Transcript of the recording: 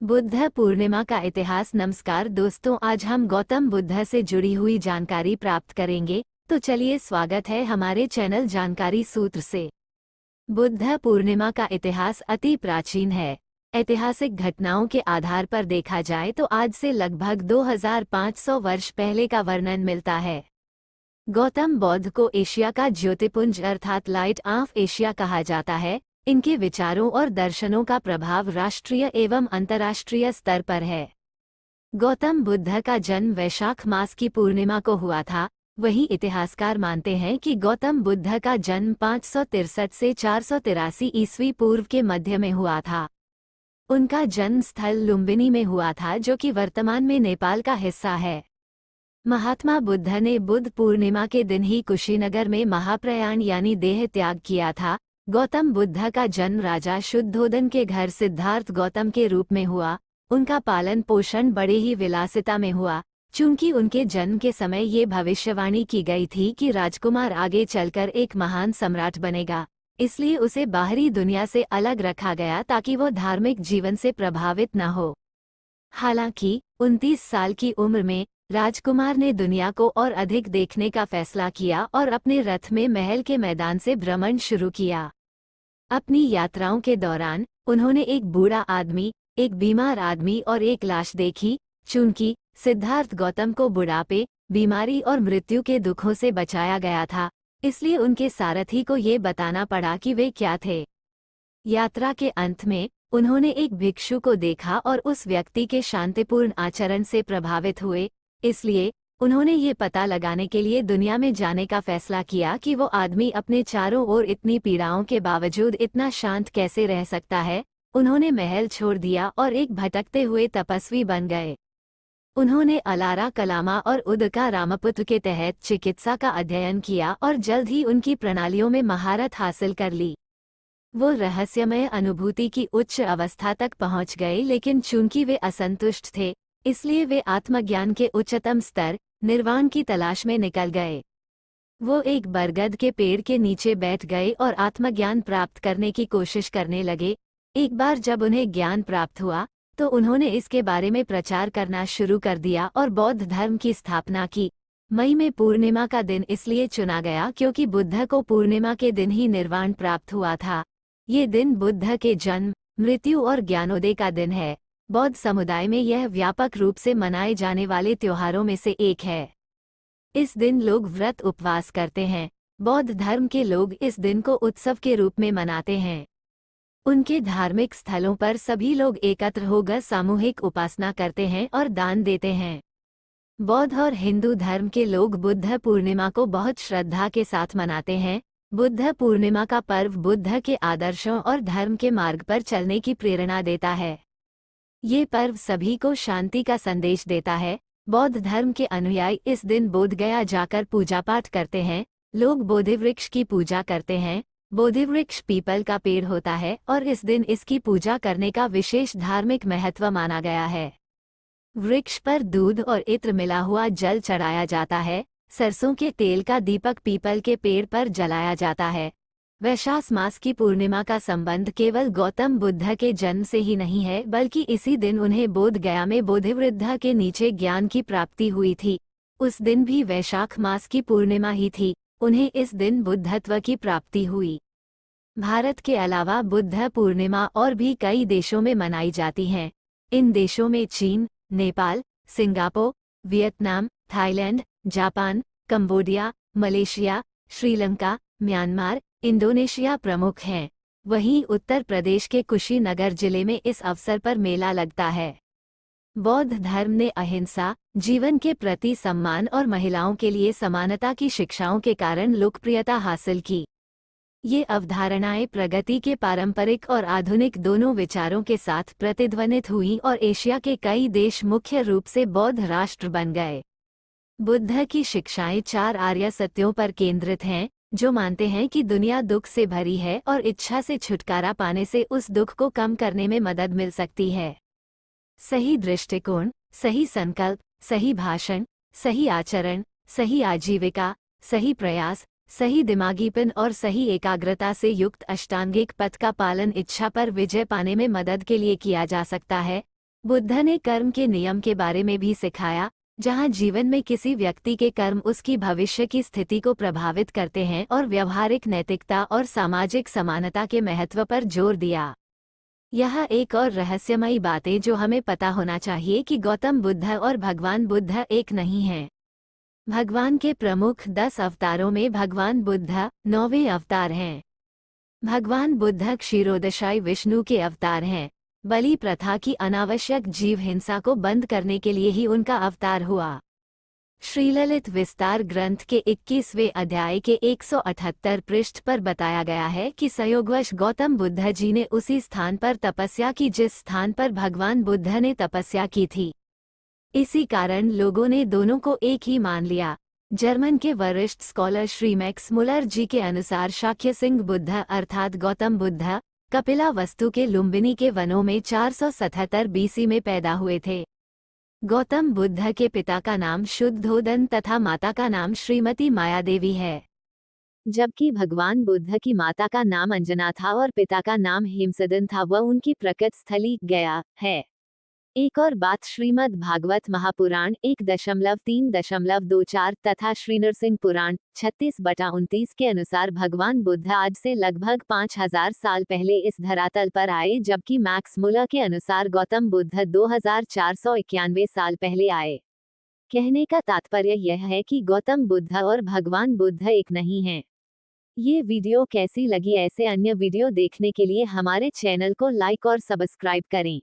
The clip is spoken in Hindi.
बुद्ध पूर्णिमा का इतिहास। नमस्कार दोस्तों, आज हम गौतम बुद्ध से जुड़ी हुई जानकारी प्राप्त करेंगे। तो चलिए, स्वागत है हमारे चैनल जानकारी सूत्र से। बुद्ध पूर्णिमा का इतिहास अति प्राचीन है। ऐतिहासिक घटनाओं के आधार पर देखा जाए तो आज से लगभग 2500 वर्ष पहले का वर्णन मिलता है। गौतम बुद्ध को एशिया का ज्योतिपुंज अर्थात लाइट ऑफ एशिया कहा जाता है। इनके विचारों और दर्शनों का प्रभाव राष्ट्रीय एवं अंतर्राष्ट्रीय स्तर पर है। गौतम बुद्ध का जन्म वैशाख मास की पूर्णिमा को हुआ था। वहीं इतिहासकार मानते हैं कि गौतम बुद्ध का जन्म 563 से 483 ईस्वी पूर्व के मध्य में हुआ था। उनका जन्म स्थल लुम्बिनी में हुआ था, जो कि वर्तमान में नेपाल का हिस्सा है। महात्मा बुद्ध ने बुद्ध पूर्णिमा के दिन ही कुशीनगर में महाप्रयाण यानी देह त्याग किया था। गौतम बुद्ध का जन्म राजा शुद्धोदन के घर सिद्धार्थ गौतम के रूप में हुआ। उनका पालन पोषण बड़े ही विलासिता में हुआ, चूंकि उनके जन्म के समय ये भविष्यवाणी की गई थी कि राजकुमार आगे चलकर एक महान सम्राट बनेगा। इसलिए उसे बाहरी दुनिया से अलग रखा गया ताकि वो धार्मिक जीवन से प्रभावित न हो। हालांकि 29 साल की उम्र में राजकुमार ने दुनिया को और अधिक देखने का फैसला किया और अपने रथ में महल के मैदान से भ्रमण शुरू किया। अपनी यात्राओं के दौरान उन्होंने एक बूढ़ा आदमी, एक बीमार आदमी और एक लाश देखी। चूंकि सिद्धार्थ गौतम को बुढ़ापे, बीमारी और मृत्यु के दुखों से बचाया गया था, इसलिए उनके सारथी को ये बताना पड़ा कि वे क्या थे। यात्रा के अंत में उन्होंने एक भिक्षु को देखा और उस व्यक्ति के शांतिपूर्ण आचरण से प्रभावित हुए। इसलिए उन्होंने ये पता लगाने के लिए दुनिया में जाने का फैसला किया कि वो आदमी अपने चारों ओर इतनी पीड़ाओं के बावजूद इतना शांत कैसे रह सकता है। उन्होंने महल छोड़ दिया और एक भटकते हुए तपस्वी बन गए। उन्होंने अलारा कलामा और उदका रामपुत्र के तहत चिकित्सा का अध्ययन किया और जल्द ही उनकी प्रणालियों में महारत हासिल कर ली। वो रहस्यमय अनुभूति की उच्च अवस्था तक पहुंच गए, लेकिन चूंकि वे असंतुष्ट थे, इसलिए वे आत्मज्ञान के उच्चतम स्तर निर्वाण की तलाश में निकल गए। वो एक बरगद के पेड़ के नीचे बैठ गए और आत्मज्ञान प्राप्त करने की कोशिश करने लगे। एक बार जब उन्हें ज्ञान प्राप्त हुआ तो उन्होंने इसके बारे में प्रचार करना शुरू कर दिया और बौद्ध धर्म की स्थापना की। मई में पूर्णिमा का दिन इसलिए चुना गया क्योंकि बुद्ध को पूर्णिमा के दिन ही निर्वाण प्राप्त हुआ था। ये दिन बुद्ध के जन्म, मृत्यु और ज्ञानोदय का दिन है। बौद्ध समुदाय में यह व्यापक रूप से मनाए जाने वाले त्योहारों में से एक है। इस दिन लोग व्रत उपवास करते हैं। बौद्ध धर्म के लोग इस दिन को उत्सव के रूप में मनाते हैं। उनके धार्मिक स्थलों पर सभी लोग एकत्र होकर सामूहिक उपासना करते हैं और दान देते हैं। बौद्ध और हिंदू धर्म के लोग बुद्ध पूर्णिमा को बहुत श्रद्धा के साथ मनाते हैं। बुद्ध पूर्णिमा का पर्व बुद्ध के आदर्शों और धर्म के मार्ग पर चलने की प्रेरणा देता है। ये पर्व सभी को शांति का संदेश देता है। बौद्ध धर्म के अनुयायी इस दिन बोधगया जाकर पूजा पाठ करते हैं। लोग बोधिवृक्ष की पूजा करते हैं। बोधिवृक्ष पीपल का पेड़ होता है और इस दिन इसकी पूजा करने का विशेष धार्मिक महत्व माना गया है। वृक्ष पर दूध और इत्र मिला हुआ जल चढ़ाया जाता है। सरसों के तेल का दीपक पीपल के पेड़ पर जलाया जाता है। वैशाख मास की पूर्णिमा का संबंध केवल गौतम बुद्ध के जन्म से ही नहीं है, बल्कि इसी दिन उन्हें बोध गया में बोधिवृद्ध के नीचे ज्ञान की प्राप्ति हुई थी। उस दिन भी वैशाख मास की पूर्णिमा ही थी। उन्हें इस दिन बुद्धत्व की प्राप्ति हुई। भारत के अलावा बुद्ध पूर्णिमा और भी कई देशों में मनाई जाती हैं। इन देशों में चीन, Nepal, Singapore, Vietnam, Thailand, Japan, Cambodia, Malaysia, Sri Lanka, Myanmar, Indonesia प्रमुख हैं। वहीं उत्तर प्रदेश के कुशीनगर जिले में इस अवसर पर मेला लगता है। बौद्ध धर्म ने अहिंसा, जीवन के प्रति सम्मान और महिलाओं के लिए समानता की शिक्षाओं के कारण लोकप्रियता हासिल की। ये अवधारणाएं प्रगति के पारंपरिक और आधुनिक दोनों विचारों के साथ प्रतिध्वनित हुई और एशिया के कई देश मुख्य रूप से बौद्ध राष्ट्र बन गए। बुद्ध की शिक्षाएं 4 आर्य सत्यों पर केंद्रित हैं, जो मानते हैं कि दुनिया दुख से भरी है और इच्छा से छुटकारा पाने से उस दुख को कम करने में मदद मिल सकती है। सही दृष्टिकोण, सही संकल्प, सही भाषण, सही आचरण, सही आजीविका, सही प्रयास, सही दिमागीपन और सही एकाग्रता से युक्त अष्टांगिक पथ का पालन इच्छा पर विजय पाने में मदद के लिए किया जा सकता है। बुद्ध ने कर्म के नियम के बारे में भी सिखाया, जहां जीवन में किसी व्यक्ति के कर्म उसकी भविष्य की स्थिति को प्रभावित करते हैं, और व्यवहारिक नैतिकता और सामाजिक समानता के महत्व पर जोर दिया। यह एक और रहस्यमयी बातें जो हमें पता होना चाहिए कि गौतम बुद्ध और भगवान बुद्ध एक नहीं हैं। भगवान के प्रमुख 10 अवतारों में भगवान बुद्ध 9वें अवतार हैं। भगवान बुद्ध क्षीरोदशाई विष्णु के अवतार हैं। बलि प्रथा की अनावश्यक जीव हिंसा को बंद करने के लिए ही उनका अवतार हुआ। श्रीललित विस्तार ग्रंथ के 21वें अध्याय के 178 पृष्ठ पर बताया गया है कि संयोगवश गौतम बुद्ध जी ने उसी स्थान पर तपस्या की जिस स्थान पर भगवान बुद्ध ने तपस्या की थी। इसी कारण लोगों ने दोनों को एक ही मान लिया। जर्मन के वरिष्ठ स्कॉलर श्री मैक्स मुलर जी के अनुसार शाक्य सिंह बुद्ध अर्थात गौतम बुद्ध कपिला वस्तु के लुम्बिनी के वनों में 477 बीसी में पैदा हुए थे। गौतम बुद्ध के पिता का नाम शुद्धोदन तथा माता का नाम श्रीमती मायादेवी है, जबकि भगवान बुद्ध की माता का नाम अंजना था और पिता का नाम हेमसदन था। वह उनकी प्रकट स्थली गया है। एक और बात, श्रीमद् भागवत महापुराण 1.3.24 तथा श्री नरसिंह पुराण 36/29 के अनुसार भगवान बुद्ध आज से लगभग 5000 साल पहले इस धरातल पर आए, जबकि मैक्स मुलर के अनुसार गौतम बुद्ध 2491 साल पहले आए। कहने का तात्पर्य यह है कि गौतम बुद्ध और भगवान बुद्ध एक नहीं हैं। ये वीडियो कैसी लगी? ऐसे अन्य वीडियो देखने के लिए हमारे चैनल को लाइक और सब्सक्राइब करें।